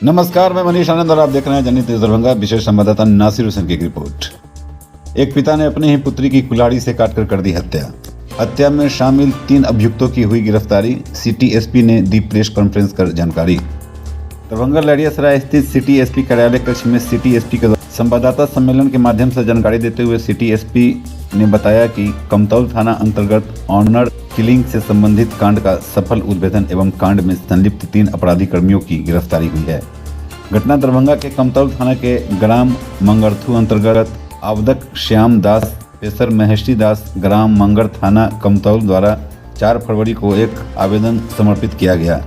नमस्कार, मैं मनीष आनंद और आप देख रहे हैं जनहित न्यूज़ दरभंगा। विशेष संवाददाता नासिर हुसैन की एक रिपोर्ट। एक पिता ने अपनी ही पुत्री की कुल्हाड़ी से काटकर कर दी हत्या। हत्या में शामिल 3 अभियुक्तों की हुई गिरफ्तारी। सिटी एसपी ने दी प्रेस कॉन्फ्रेंस कर जानकारी। दरभंगा लहरियासराय स्थित सिटी एसपी कार्यालय कक्ष में सिटी एसपी के संवाददाता सम्मेलन के माध्यम से जानकारी देते हुए सिटी एसपी ने बताया कि कमतौल थाना अंतर्गत ऑनर किलिंग से संबंधित कांड का सफल उद्भेदन एवं कांड में संलिप्त 3 अपराधी कर्मियों की गिरफ्तारी हुई है। घटना दरभंगा के कमतौल थाना के ग्राम मंगरथू अंतर्गत आवदक श्याम दास पेशर महेशी दास ग्राम मंगर थाना कमतौल द्वारा 4 फरवरी को एक आवेदन समर्पित किया गया,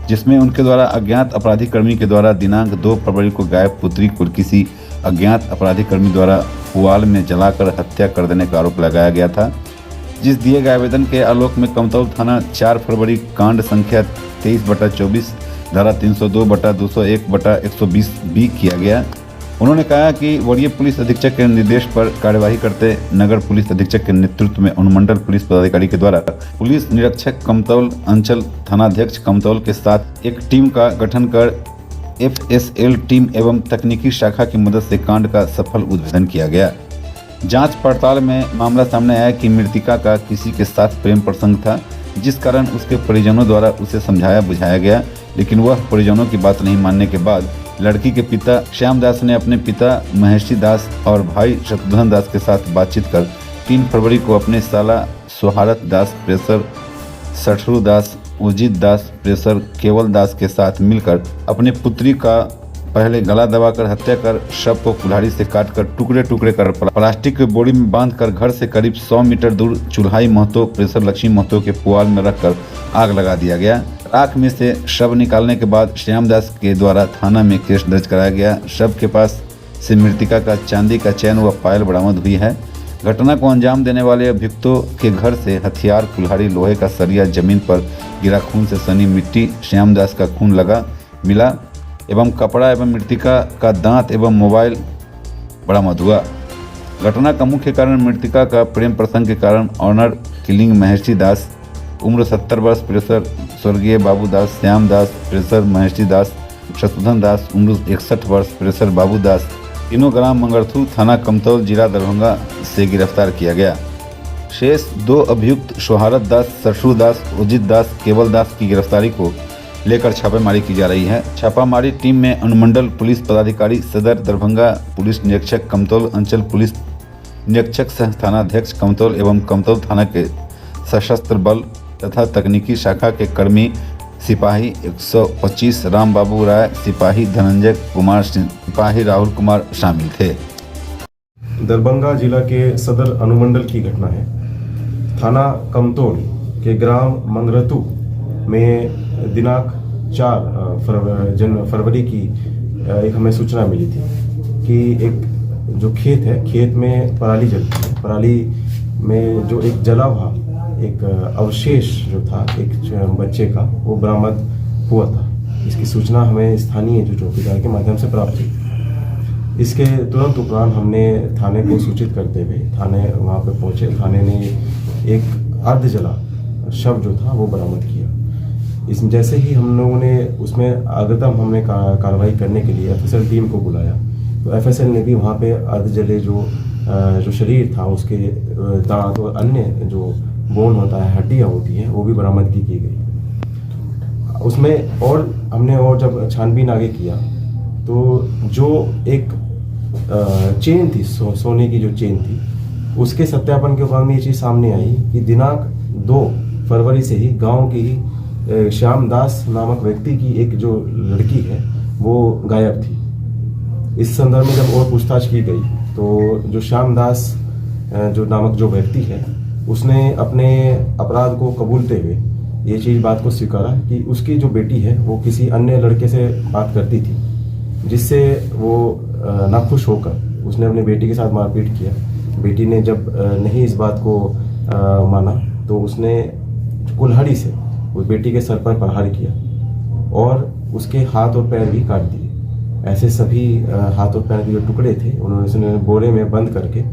जिसमें उनके द्वारा अज्ञात अपराधी कर्मी के द्वारा दिनांक 2 फरवरी को गायब पुत्री को किसी अज्ञात अपराधी कर्मी द्वारा पुआल में जलाकर हत्या कर देने का आरोप लगाया गया था। जिस दिए गए आवेदन के आलोक में कमतौल थाना 4 फरवरी कांड संख्या 23/24 धारा 302/201/120 बी किया गया। उन्होंने कहा कि वरीय पुलिस अधीक्षक के निर्देश पर कार्यवाही करते नगर पुलिस अधीक्षक के नेतृत्व में अनुमंडल पुलिस पदाधिकारी के द्वारा पुलिस निरीक्षक कमतौल अंचल थानाध्यक्ष कमतौल के साथ एक टीम का गठन कर FSL टीम एवं तकनीकी शाखा की मदद से कांड का सफल उद्भेदन किया गया। जांच पड़ताल में मामला सामने आया कि मृतिका का किसी के साथ प्रेम प्रसंग था, जिस कारण उसके परिजनों द्वारा उसे समझाया बुझाया गया, लेकिन वह परिजनों की बात नहीं मानने के बाद लड़की के पिता श्याम दास ने अपने पिता महेशी दास और भाई शत्रुघ्न दास के साथ बातचीत कर 3 फरवरी को अपने साला सोहारत दास प्रेसर सठरू दास उजित दास प्रेसर केवल दास के साथ मिलकर अपने पुत्री का पहले गला दबाकर हत्या कर शव को कुल्हाड़ी से काटकर टुकड़े टुकड़े कर प्लास्टिक के बोरी में बांधकर घर से करीब 100 मीटर दूर चुल्हाई महतो प्रेसर लक्ष्मी महतो के पुआल में रखकर आग लगा दिया गया। राख में से शव निकालने के बाद श्यामदास के द्वारा थाना में केस दर्ज कराया गया। शव के पास से मृतिका का चांदी का चैन व पायल बरामद हुई है। घटना को अंजाम देने वाले अभियुक्तों के घर से हथियार कुल्हाड़ी लोहे का सरिया जमीन पर गिरा खून से सनी मिट्टी श्यामदास का खून मिला एवं कपड़ा एवं मृतिका का दांत एवं मोबाइल बरामद हुआ। घटना का मुख्य कारण मृतिका का प्रेम प्रसंग के कारण ऑनर किलिंग महेशी दास उम्र 70 वर्ष प्रेसर स्वर्गीय बाबू दास श्याम दास प्रेसर महेशी दास शत्रुघ्न दास उम्र 61 वर्ष प्रेसर बाबू दास तीनों ग्राम मंगरथू थाना कमतौल जिला दरभंगा से गिरफ्तार किया गया। शेष 2 अभियुक्त सोहारत दास सठरू दास उजित दास केवल दास की गिरफ्तारी को लेकर छापेमारी की जा रही है। छापामारी टीम में अनुमंडल पुलिस पदाधिकारी सदर दरभंगा पुलिस निरीक्षक कमतौल अंचल पुलिस निरीक्षक सह थानाध्यक्ष कमतौल एवं कमतौल थाना के सशस्त्र बल तथा तकनीकी शाखा के कर्मी सिपाही 125 राम बाबू राय सिपाही धनंजय कुमार सिपाही राहुल कुमार शामिल थे। दरभंगा जिला के सदर अनुमंडल की घटना है। थाना कमतौल के ग्राम मंगरथू में दिनांक 4 फरवरी की एक हमें सूचना मिली थी कि एक जो खेत है, खेत में पराली जलती है। पराली में जो एक जला हुआ एक अवशेष जो था एक बच्चे का, वो बरामद हुआ था। इसकी सूचना हमें स्थानीय जो चौकीदार के माध्यम से प्राप्त हुई। इसके तुरंत उपरांत हमने थाने को सूचित करते हुए थाने वहाँ पे पहुँचे। थाने ने एक अर्ध जला शव जो था वो बरामद किया। इस जैसे ही हम लोगों ने उसमें अग्रिम हमने कार्रवाई करने के लिए FSL टीम को बुलाया, तो FSL ने भी वहाँ पे अर्ध जले जो शरीर था उसके दांत और अन्य जो बोन होता है, हड्डियाँ होती हैं, वो भी बरामदगी की गई उसमें। और हमने जब छानबीन आगे किया तो जो एक चेन थी सोने की जो चेन थी, उसके सत्यापन के बाद में ये चीज़ सामने आई कि दिनांक 2 फरवरी से ही गांव की ही श्याम दास नामक व्यक्ति की एक जो लड़की है वो गायब थी। इस संदर्भ में जब और पूछताछ की गई तो जो श्याम दास जो नामक जो व्यक्ति है उसने अपने अपराध को कबूलते हुए ये चीज़ बात को स्वीकारा कि उसकी जो बेटी है वो किसी अन्य लड़के से बात करती थी, जिससे वो नाखुश होकर उसने अपनी बेटी के साथ मारपीट किया। बेटी ने जब नहीं इस बात को माना तो उसने कुल्हाड़ी से उस बेटी के सर पर प्रहार किया और उसके हाथ और पैर भी काट दिए। ऐसे सभी हाथ और पैर के जो टुकड़े थे उन्होंने बोरे में बंद करके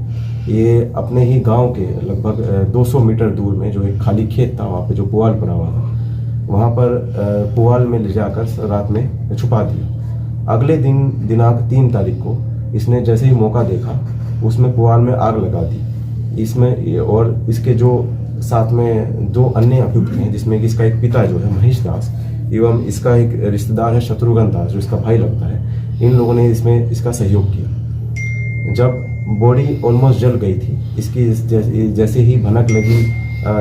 ये अपने ही गांव के लगभग 200 मीटर दूर में जो एक खाली खेत था, वहाँ पे जो पुआल पड़ा हुआ था, वहाँ पर पुआल में ले जाकर रात में छुपा दिया। अगले दिन दिनांक 3 तारीख को इसने जैसे ही मौका देखा उसमें पुआल में आग लगा दी। इसमें और इसके जो साथ में 2 अन्य अभियुक्त हैं, जिसमें कि इसका एक पिता जो है महेश दास एवं इसका एक रिश्तेदार है शत्रुघ्न दास जो इसका भाई लगता है, इन लोगों ने इसमें इसका सहयोग किया। जब बॉडी ऑलमोस्ट जल गई थी, इसकी जैसे ही भनक लगी,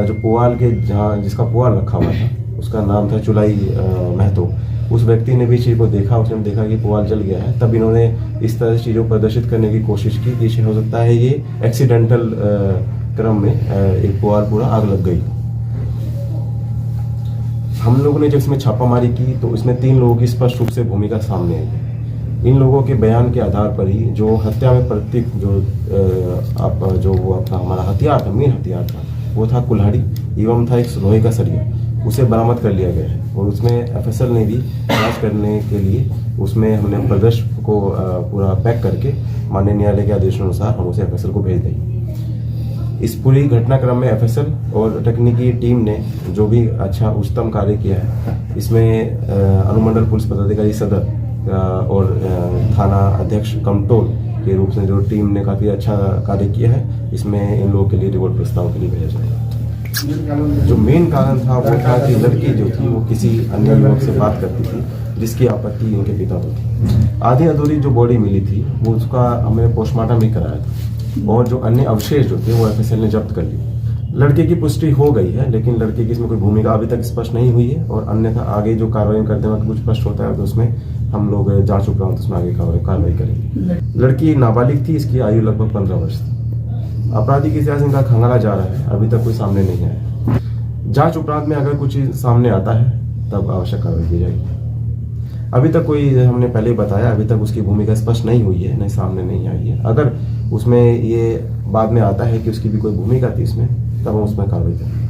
जो पुआल के जहाँ जिसका पुआल रखा हुआ था उसका नाम था चुलाई महतो, उस व्यक्ति ने भी चीज़ को देखा, उसने देखा कि पुआल जल गया है। तब इन्होंने इस तरह से चीज़ों को प्रदर्शित करने की कोशिश की कि हो सकता है ये एक्सीडेंटल क्रम में एक पुआल पूरा आग लग गई। हम लोगों ने जब इसमें छापामारी की तो इसमें 3 लोगों की स्पष्ट रूप से भूमिका सामने आई। इन लोगों के बयान के आधार पर ही जो हत्या में प्रतीक जो वो अपना हमारा हथियार था, मेन हथियार था, वो था कुल्हाड़ी एवं था एक लोहे का सरिया, उसे बरामद कर लिया गया है। और उसमें एफएसएल ने भी जांच करने के लिए उसमें हमने प्रदर्श को पूरा पैक करके माननीय न्यायालय के आदेशानुसार हम उसे एफएसएल को भेज देंगे। इस पूरी घटनाक्रम में एफएसएल और तकनीकी टीम ने जो भी अच्छा उच्चतम कार्य किया है, इसमें अनुमंडल पुलिस पदाधिकारी सदर और थाना अध्यक्ष कमतौल के रूप से जो टीम ने काफ़ी अच्छा कार्य किया है, इसमें इन लोगों के लिए रिवॉर्ड प्रस्ताव के लिए भेजा जाएगा। जो मेन कारण था वो था कि लड़की जो थी वो किसी अन्य युवक से बात करती थी, जिसकी आपत्ति इनके पिता को थी। आधी अधूरी जो बॉडी मिली थी वो उसका हमने पोस्टमार्टम भी कराया था और जो अन्य अवशेष जो थे वो एफएसएल ने जब्त कर लिए। लड़के की पुष्टि हो गई है, लेकिन लड़के की इसमें कोई भूमिका अभी तक स्पष्ट नहीं हुई है और अन्यथा आगे जो कार्रवाई करते वक्त कुछ स्पष्ट होता है तो उसमें हम लोग जांच उपरांत उसमें आगे कार्रवाई करेंगे। लड़की नाबालिग थी, इसकी आयु लगभग 15 वर्ष थी। आपराधिक इतिहास इनका खंगाला जा रहा है, अभी तक कोई सामने नहीं आया। जांच उपरांत में अगर कुछ सामने आता है तब आवश्यक कार्रवाई की जाएगी। अभी तक कोई, हमने पहले ही बताया, अभी तक उसकी भूमिका स्पष्ट नहीं हुई है, नहीं सामने नहीं आई है। अगर उसमें ये बाद में आता है कि उसकी भी कोई भूमिका थी इसमें, तब हम उसमें कार्रवाई करेंगे।